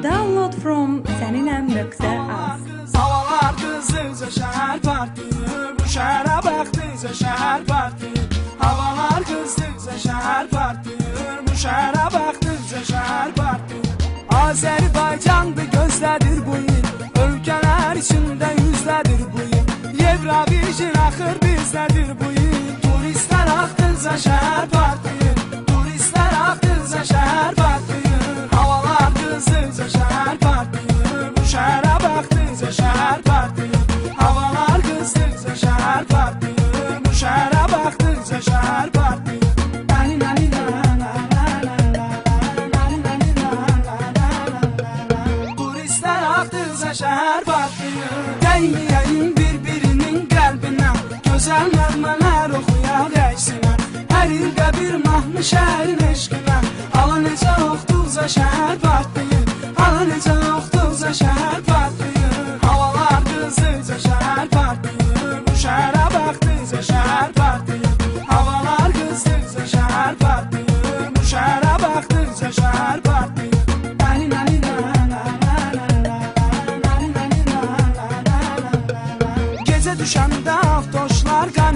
Download from Saninem.az. Havalar qızılca şəhər partlayır, bu şəhərə baxdıqca şəhər partlayır. Havalar qızılca şəhər partlayır, bu şəhərə baxdıqca şəhər partlayır. Azərbaycandı gözlədir bu il, ölkələr içində yüzlədir bu il. Yevrovision axır bizdədir bu il. Turistlər axdıqca şəhər partlayır, turistlər axdıqca şəhər partlayır. Havalar qızılca şəhər partlayır, bu şəhərə baxdıqca şəhər partlayır. Havalar qızdıqca şəhər partlayır, bu şəhərə baxdıqca şəhər partlayır. Turistlər axdıqca şəhər partlayır. Dəyməyəyin bir-birinin qəlbinə, gözəl nəğmələr oxuyaq əksinə. Hər ildə bir mahnı şəhərin eşqinə. Hala necə oxduqca şəhər partlayır, hala necə oxduqca şəhər partlayır. Havalar qızdıqca şəhər partlayır, bu şəhərə baxdıqca şəhər partlayır. Havalar qızdıqca şəhər partlayır, bu şəhərə baxdıqca şəhər partlayır. Gecə düşəndə